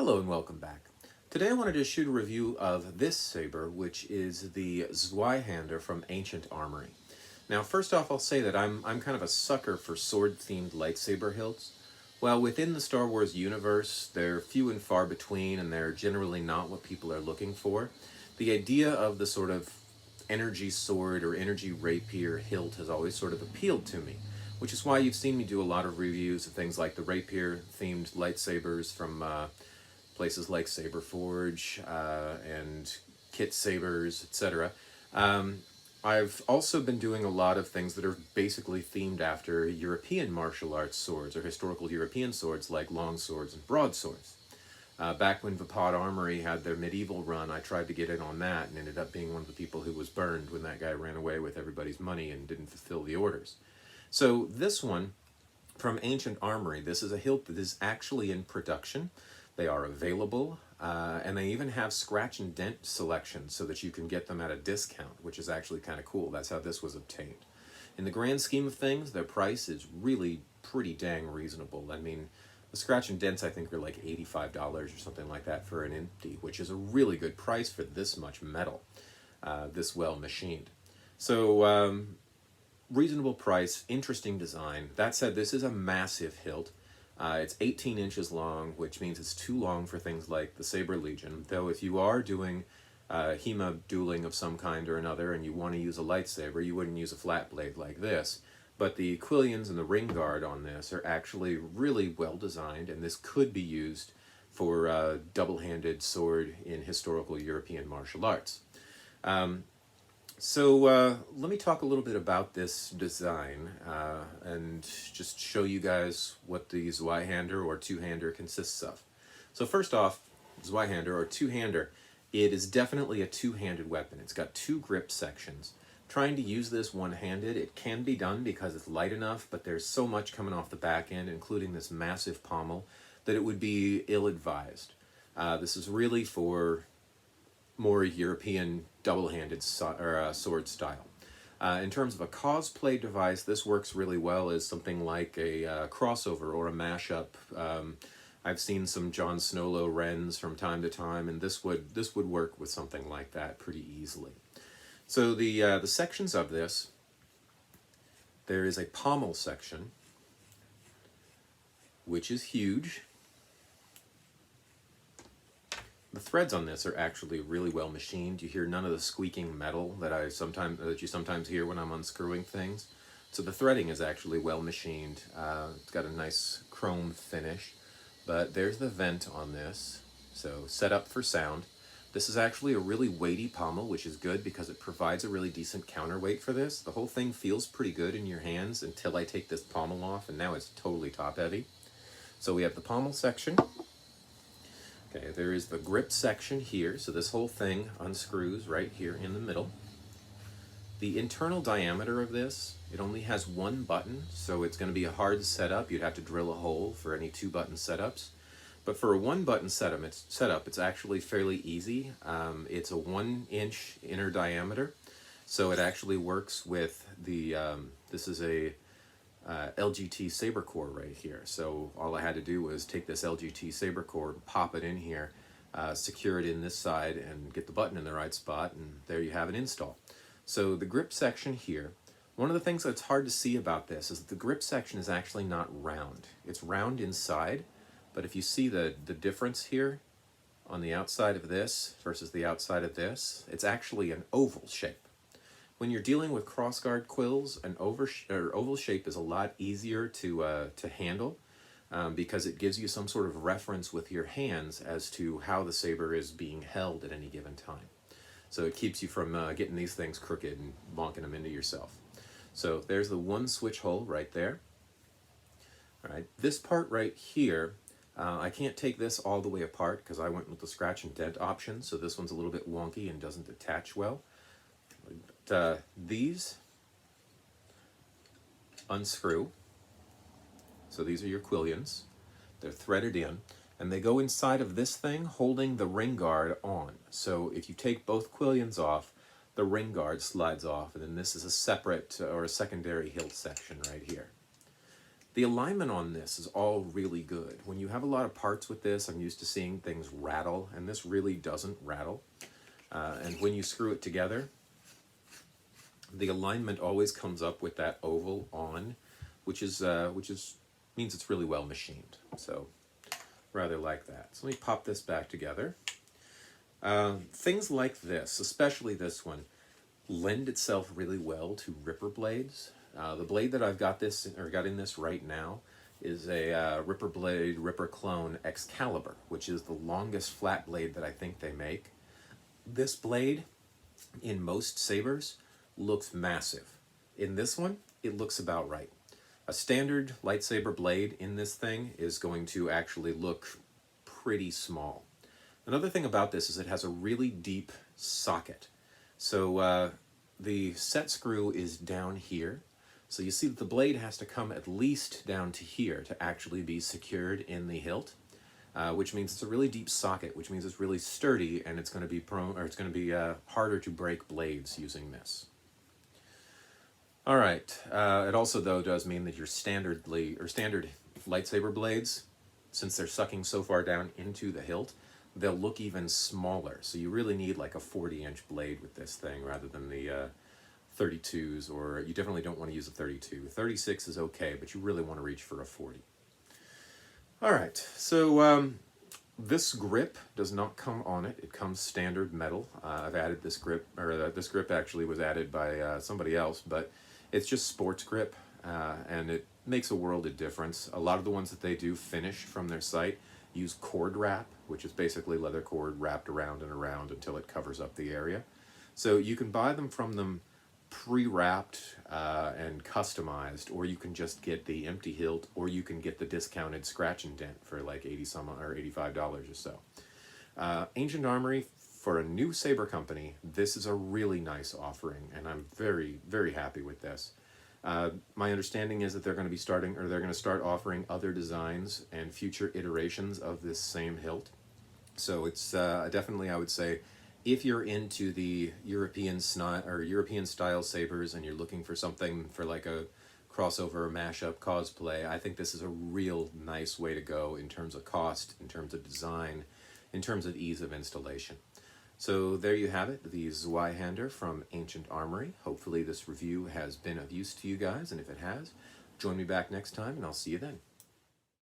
Hello and welcome back. Today I wanted to shoot a review of this saber, which is the Zweihänder from Ancient Armory. Now first off I'll say that I'm kind of a sucker for sword-themed lightsaber hilts. While within the Star Wars universe they're few and far between and they're generally not what people are looking for, the idea of the sort of energy sword or energy rapier hilt has always sort of appealed to me, which is why you've seen me do a lot of reviews of things like the rapier-themed lightsabers from places like Saberforge and Kit Sabers, etc. I've also been doing a lot of things that are basically themed after European martial arts swords or historical European swords like long swords and broadswords. Back when Vapad Armory had their medieval run, I tried to get in on that and ended up being one of the people who was burned when that guy ran away with everybody's money and didn't fulfill the orders. So this one from Ancient Armory, this is a hilt that is actually in production. They are available, and they even have scratch and dent selections so that you can get them at a discount, which is actually kind of cool. That's how this was obtained. In the grand scheme of things, their price is really pretty dang reasonable. I mean, the scratch and dents I think are like $85 or something like that for an empty, which is a really good price for this much metal, this well machined. So reasonable price, interesting design. That said, this is a massive hilt. It's 18 inches long, which means it's too long for things like the Saber Legion, though if you are doing HEMA dueling of some kind or another and you want to use a lightsaber, you wouldn't use a flat blade like this. But the quillions and the ring guard on this are actually really well designed, and this could be used for a double-handed sword in historical European martial arts. So let me talk a little bit about this design and just show you guys what the Zweihänder or two-hander consists of. So first off, Zweihänder or two-hander, it is definitely a two-handed weapon. It's got two grip sections. Trying to use this one-handed, it can be done because it's light enough, but there's so much coming off the back end, including this massive pommel, that it would be ill-advised. This is really for more European double-handed sword style. In terms of a cosplay device, this works really well as something like a crossover or a mashup. I've seen some Jon Snowlo Wrens from time to time, and this would work with something like that pretty easily. So the sections of this, there is a pommel section, which is huge. The threads on this are actually really well machined. You hear none of the squeaking metal that you sometimes hear when I'm unscrewing things. So the threading is actually well machined. It's got a nice chrome finish. But there's the vent on this. So set up for sound. This is actually a really weighty pommel, which is good because it provides a really decent counterweight for this. The whole thing feels pretty good in your hands until I take this pommel off, and now it's totally top heavy. So we have the pommel section. Okay, there is the grip section here, so this whole thing unscrews right here in the middle. The internal diameter of this, it only has one button, so it's going to be a hard setup. You'd have to drill a hole for any two-button setups. But for a one-button setup, it's actually fairly easy. It's a 1-inch inner diameter, so it actually works with the, this is a LGT saber core right here. So all I had to do was take this LGT saber core, pop it in here, secure it in this side, and get the button in the right spot, and there you have an install. So the grip section here, one of the things that's hard to see about this is that the grip section is actually not round. It's round inside, but if you see the difference here on the outside of this versus the outside of this, it's actually an oval shape. When you're dealing with crossguard quills, an oval shape is a lot easier to handle because it gives you some sort of reference with your hands as to how the saber is being held at any given time. So it keeps you from getting these things crooked and bonking them into yourself. So there's the one switch hole right there. All right, this part right here, I can't take this all the way apart because I went with the scratch and dent option, so this one's a little bit wonky and doesn't attach well. But, these unscrew, so these are your quillions. They're threaded in, and they go inside of this thing holding the ring guard on. So if you take both quillions off, the ring guard slides off, and then this is a separate or a secondary hilt section right here. The alignment on this is all really good. When you have a lot of parts with this, I'm used to seeing things rattle, and this really doesn't rattle. And when you screw it together, the alignment always comes up with that oval on, which means it's really well machined. So rather like that. So let me pop this back together. Things like this, especially this one, lend itself really well to ripper blades. The blade that I've got in this right now is a ripper blade, ripper clone Excalibur, which is the longest flat blade that I think they make. This blade, in most sabers, looks massive. In this one, it looks about right. A standard lightsaber blade in this thing is going to actually look pretty small. Another thing about this is it has a really deep socket. So the set screw is down here. So you see that the blade has to come at least down to here to actually be secured in the hilt, which means it's a really deep socket, which means it's really sturdy, and it's going to be harder to break blades using this. All right. It also, though, does mean that your standard lightsaber blades, since they're sucking so far down into the hilt, they'll look even smaller. So you really need like a 40-inch blade with this thing rather than the 32s, or you definitely don't want to use a 32. 36 is okay, but you really want to reach for a 40. All right, so this grip does not come on it. It comes standard metal. I've added this grip, or this grip actually was added by somebody else, but it's just sports grip, and it makes a world of difference. A lot of the ones that they do finished from their site use cord wrap, which is basically leather cord wrapped around and around until it covers up the area. So you can buy them from them pre-wrapped and customized, or you can just get the empty hilt, or you can get the discounted scratch and dent for like $85 or so. Ancient Armory, for a new saber company, this is a really nice offering, and I'm very, very happy with this. My understanding is that they're going to start offering other designs and future iterations of this same hilt. So it's definitely, I would say, if you're into the European style sabers and you're looking for something for like a crossover, mashup, cosplay, I think this is a real nice way to go in terms of cost, in terms of design, in terms of ease of installation. So there you have it, the Zweihänder from Ancient Armory. Hopefully this review has been of use to you guys, and if it has, join me back next time and I'll see you then.